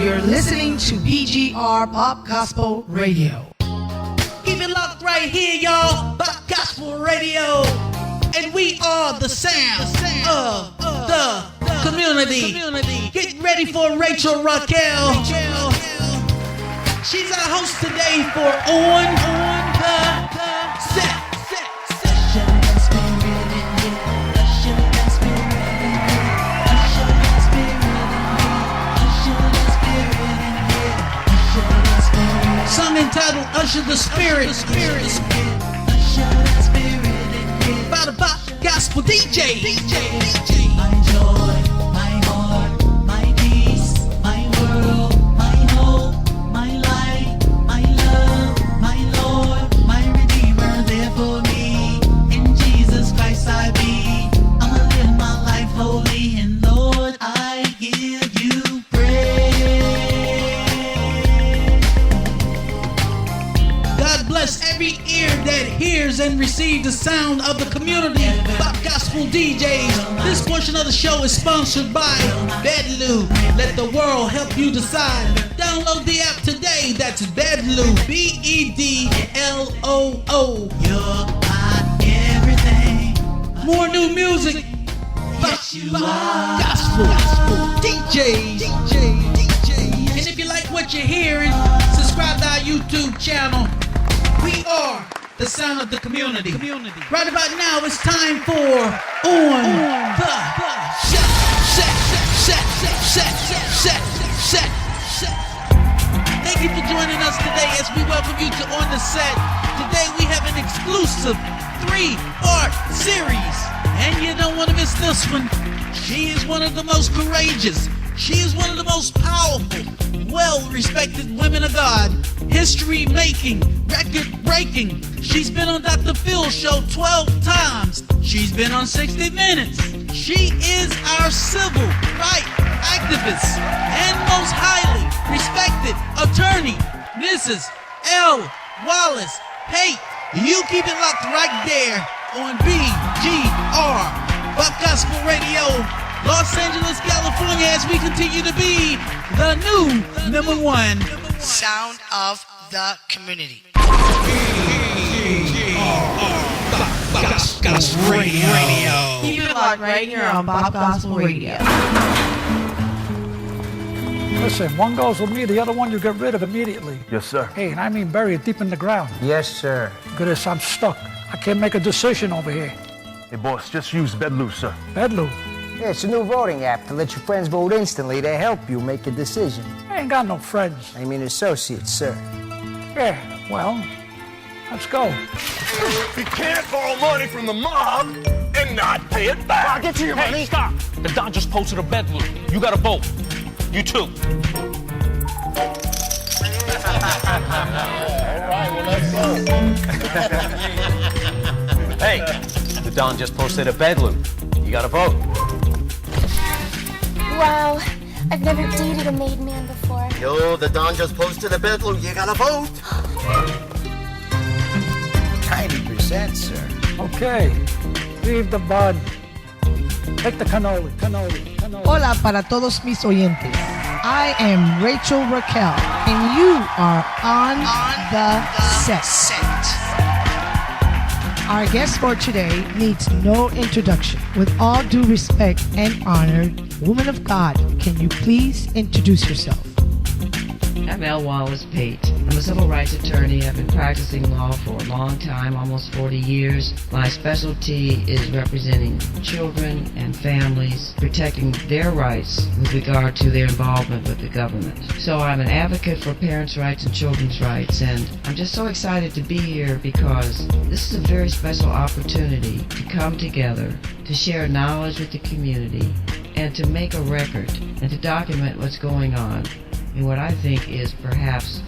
You're listening to BGR Pop Gospel Radio. Keep it locked right here, y'all. Bop Gospel Radio. And we are the sound of the community. Get ready for Rachel Raquel. She's our host today for On the Set. Song entitled Usher the Spirit. By the Bop Gospel DJ. My joy, my heart, my peace, my world, my hope, my light, my love, my Lord, my Redeemer, there for me. In Jesus Christ I be. I'ma live my life holy, and Lord, I give you praise. God bless every ear that hears and receives the sound of the community. Bop Gospel DJs. This portion of the show is sponsored by Bedloo. Let the world help you decide. Download the app today. That's Bedloo. BEDLOO. You're my everything. More new music. Yes, you are. Gospel DJs. And if you like what you're hearing, subscribe to our YouTube channel. We are the sound of the community. Right about now, it's time for On the Set. Thank you for joining us today as we welcome you to On the Set. Today we have an exclusive 3-part series. And you don't want to miss this one. She is one of the most courageous. She is one of the most powerful, well-respected women of God. History-making, record-breaking. She's been on Dr. Phil's show 12 times. She's been on 60 Minutes. She is our civil rights activist and most highly respected attorney, Mrs. L. Wallace PATE. You keep it locked right there on BGR, Bop Gospel Radio, Los Angeles, California, as we continue to be the new #1 Sound of the community. Gospel Radio. Keep it locked right here on Pop Gospel Radio. Listen, one goes with me, the other one you get rid of immediately. Yes, sir. Hey, and I mean bury it deep in the ground. Yes, sir. Goodness, I'm stuck. I can't make a decision over here. Hey, boss, just use Bedloo, sir. Bedloo, Yeah, it's a new voting app to let your friends vote instantly to help you make a decision. I ain't got no friends. I mean associates, sir. Yeah, well, let's go. You can't borrow money from the mob and not pay it back. I'll get you your money. Hey, stop! The Don just posted a bedroom. You gotta vote. You too. Hey, the Don just posted a bedroom. You gotta vote. Wow, I've never dated a made man before. Yo, the Don just posted a bedroom. You gotta vote. 90%, sir. Okay, leave the bud. Take the cannoli. Hola para todos mis oyentes. I am Rachel Raquel, and you are on the set. Our guest for today needs no introduction. With all due respect and honor, woman of God, can you please introduce yourself? I'm L. Wallace PATE. I'm a civil rights attorney. I've been practicing law for a long time, almost 40 years. My specialty is representing children and families, protecting their rights with regard to their involvement with the government. So I'm an advocate for parents' rights and children's rights, and I'm just so excited to be here because this is a very special opportunity to come together, to share knowledge with the community, and to make a record and to document what's going on in what I think is perhaps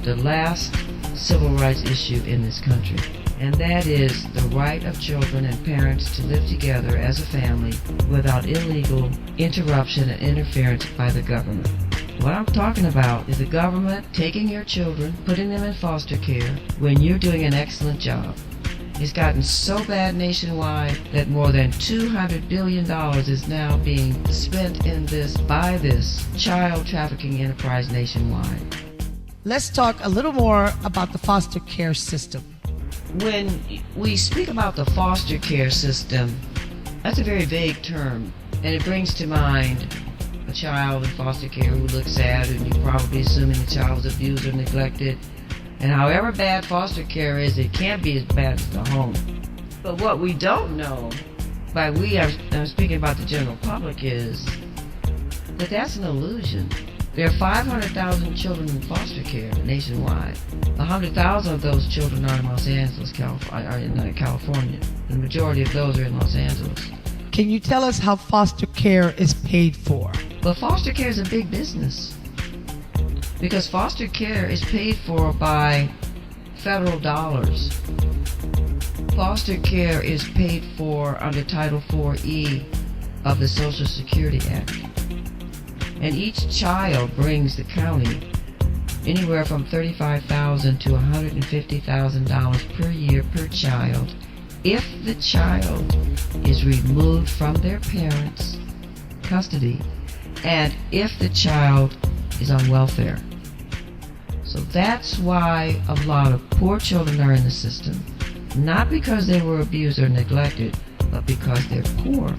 the last civil rights issue in this country. And that is the right of children and parents to live together as a family without illegal interruption and interference by the government. What I'm talking about is the government taking your children, putting them in foster care when you're doing an excellent job. It's gotten so bad nationwide that more than $200 billion is now being spent in by this child trafficking enterprise nationwide. Let's talk a little more about the foster care system. When we speak about the foster care system, that's a very vague term, and it brings to mind a child in foster care who looks sad, and you're probably assuming the child was abused or neglected. And however bad foster care is, it can't be as bad as the home. But what we don't know, by we, I'm speaking about the general public, is that that's an illusion. There are 500,000 children in foster care nationwide. 100,000 of those children are in Los Angeles, California. The majority of those are in Los Angeles. Can you tell us how foster care is paid for? Well, foster care is a big business because foster care is paid for by federal dollars. Foster care is paid for under Title 4E of the Social Security Act. And each child brings the county anywhere from $35,000 to $150,000 per year per child if the child is removed from their parents' custody and if the child is on welfare. So that's why a lot of poor children are in the system, not because they were abused or neglected, but because they're poor.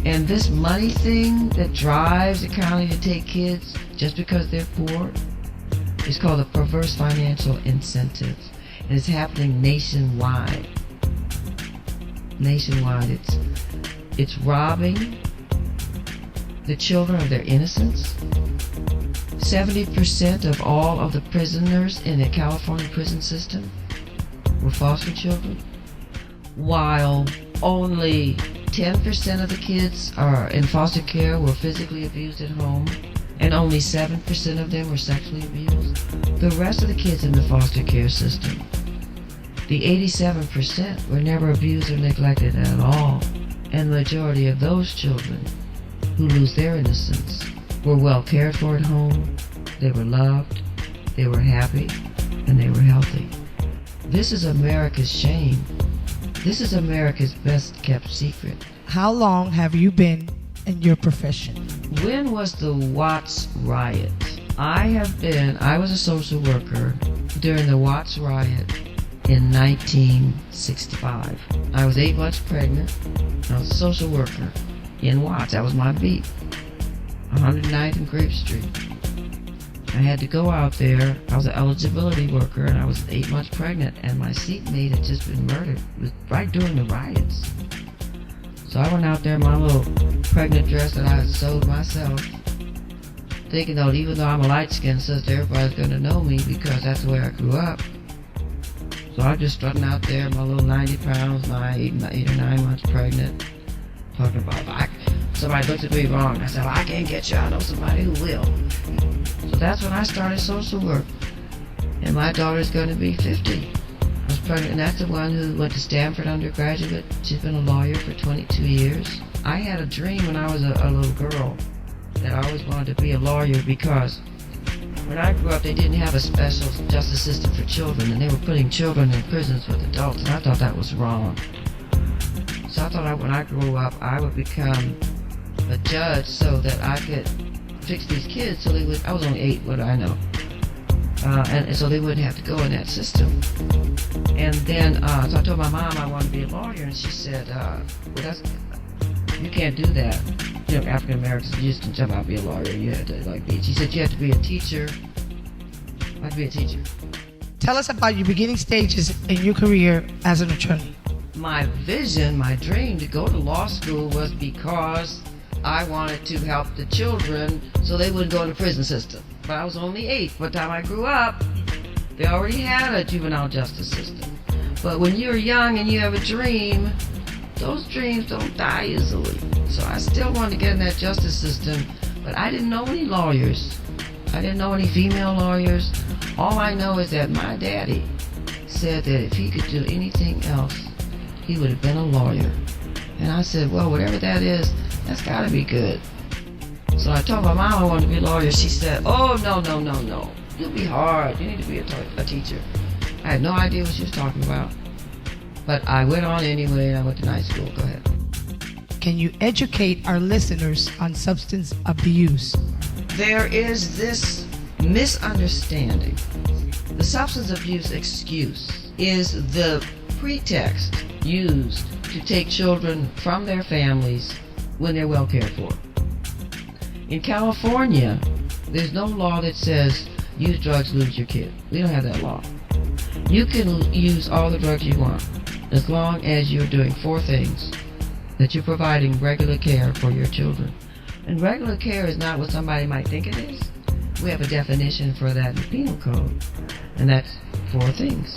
And this money thing that drives the county to take kids just because they're poor is called a perverse financial incentive. And it's happening nationwide. Nationwide, it's robbing the children of their innocence. 70% of all of the prisoners in the California prison system were foster children, while only 10% of the kids are in foster care were physically abused at home, and only 7% of them were sexually abused. The rest of the kids in the foster care system, the 87%, were never abused or neglected at all, and the majority of those children who lose their innocence were well cared for at home, they were loved, they were happy, and they were healthy. This is America's shame. This is America's best kept secret. How long have you been in your profession? When was the Watts riot? I was a social worker during the Watts riot in 1965. I was 8 months pregnant. I was a social worker in Watts. That was my beat. 109th and Grape Street. I had to go out there. I was an eligibility worker, and I was 8 months pregnant, and my seatmate had just been murdered. It was right during the riots. So I went out there in my little pregnant dress that I had sewed myself, thinking that even though I'm a light-skinned sister, everybody's going to know me because that's the way I grew up. So I was just strutting out there, my little 90 pounds, my 8 or 9 months pregnant, talking about, somebody looked at me wrong. I said, well, I can't get you. I know somebody who will. So that's when I started social work. And my daughter's going to be 50. I was pregnant, and that's the one who went to Stanford undergraduate. She's been a lawyer for 22 years. I had a dream when I was a little girl that I always wanted to be a lawyer because when I grew up, they didn't have a special justice system for children, and they were putting children in prisons with adults, and I thought that was wrong. So I thought when I grew up, I would become a judge so that I could fix these kids so they would, I was only 8, what do I know? And so they wouldn't have to go in that system. And then, so I told my mom I wanted to be a lawyer, and she said, well, you can't do that. You know, African Americans, you just can jump out and be a lawyer. You had to, she said you had to be a teacher. I had to be a teacher. Tell us about your beginning stages in your career as an attorney. My vision, my dream to go to law school was because I wanted to help the children so they wouldn't go in the prison system. But I was only 8. By the time I grew up, they already had a juvenile justice system. But when you're young and you have a dream, those dreams don't die easily. So I still wanted to get in that justice system, but I didn't know any lawyers. I didn't know any female lawyers. All I know is that my daddy said that if he could do anything else, he would have been a lawyer. And I said, well, whatever that is, that's got to be good. So I told my mom I wanted to be a lawyer. She said, oh, no. It'll be hard. You need to be a teacher. I had no idea what she was talking about. But I went on anyway, and I went to night school. Go ahead. Can you educate our listeners on substance abuse? There is this misunderstanding. The substance abuse excuse is the pretext used to take children from their families when they're well cared for. In California, there's no law that says use drugs, lose your kid. We don't have that law. You can use all the drugs you want as long as you're doing 4 things. That you're providing regular care for your children. And regular care is not what somebody might think it is. We have a definition for that in the penal code. And that's 4 things.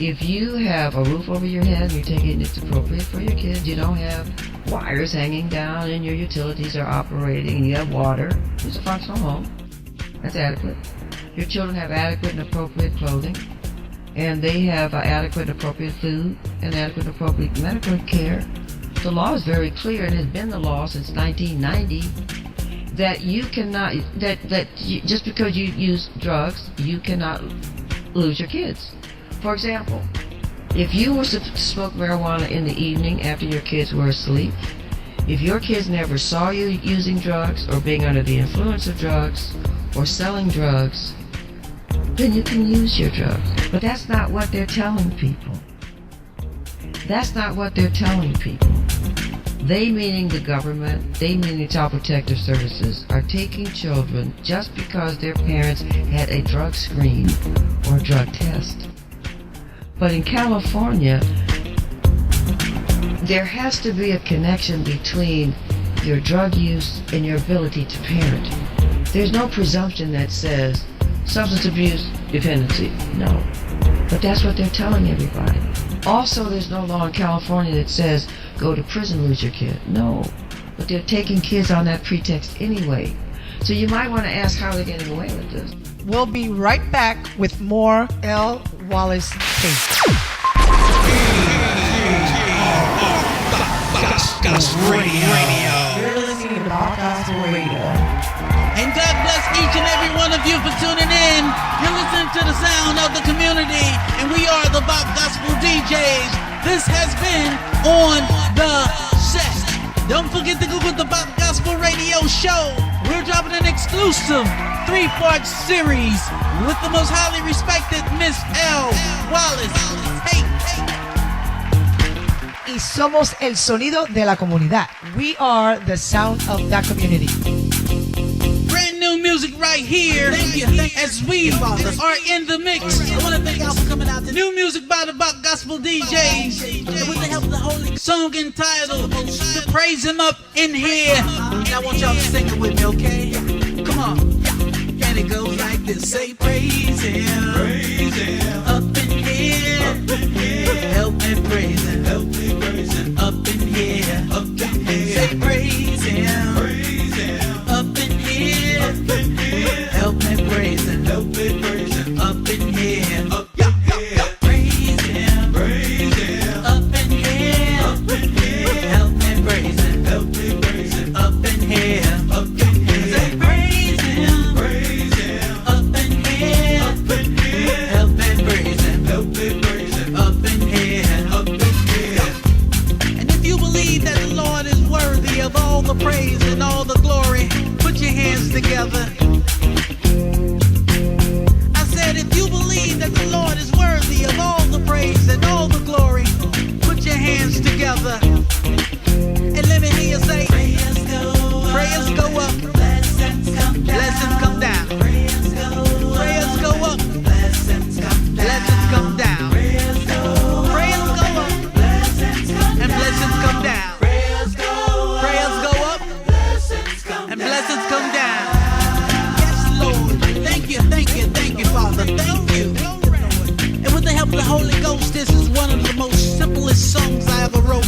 If you have a roof over your head and you're taking it's appropriate for your kids, you don't have wires hanging down and your utilities are operating and you have water, it's a functional home. That's adequate. Your children have adequate and appropriate clothing. And they have adequate and appropriate food and adequate and appropriate medical care. The law is very clear, and has been the law since 1990, that you cannot, just because you use drugs, you cannot lose your kids. For example, if you were to smoke marijuana in the evening after your kids were asleep, if your kids never saw you using drugs or being under the influence of drugs or selling drugs, then you can use your drugs. But that's not what they're telling people. That's not what they're telling people. They, meaning the government, they meaning Child Protective Services, are taking children just because their parents had a drug screen or a drug test. But in California, there has to be a connection between your drug use and your ability to parent. There's no presumption that says substance abuse, dependency. No. But that's what they're telling everybody. Also, there's no law in California that says go to prison, lose your kid. No. But they're taking kids on that pretext anyway. So you might want to ask how they're getting away with this. We'll be right back with more L. Wallace Pate. BopGospel Radio. You're listening to BopGospel Radio. And God bless each and every one of you for tuning in. You're listening to the sound of the community, and we are the BopGospel DJs. This has been On The Set. Don't forget to Google the BopGospel Radio Show. We're dropping an exclusive 3-part series with the most highly respected Miss L. Wallace Pate. Y somos el sonido de la comunidad. We are the sound of that community. Brand new music right here. Thank you. As we are in the mix. I want to thank y'all for coming out. New music by the BopGospel DJs. And with the help of the Holy Song entitled to Praise Him Up in Here. And I want y'all to sing it with me, okay? Come on. And it goes like this. Say praise Him. Praise Him. Up in here. Up in here. Help me praise Him. Help me praise Him. Up in here. Up in here. Say praise Him. Praise Him. Up in here. Up in here. Help me praise Him. Help me praise Him. Up in here. Up in here. Praise Him. Praise Him. Up in here. Up in here. Help me praise Him. Help me praise Him. Up in here. Up in here. Say praise Him. Praise Him. Up in here. Up in here. Help me praise Him. Help me praise Him. Up in here. Up in here. And if you believe that the Lord is worthy of all the praise and all the glory, put your hands together. I said, if you believe that the Lord is worthy of all the praise and all the glory, put your hands together. And let me hear you say, prayers go up, blessings come down. Prayers go up, blessings come down. Prayers go up, and blessings come down. Prayers go up, and blessings come down. Yes, Lord. Thank you, Father. Thank you. And with the help of the Holy Ghost, this is one of the most simplest songs I ever wrote.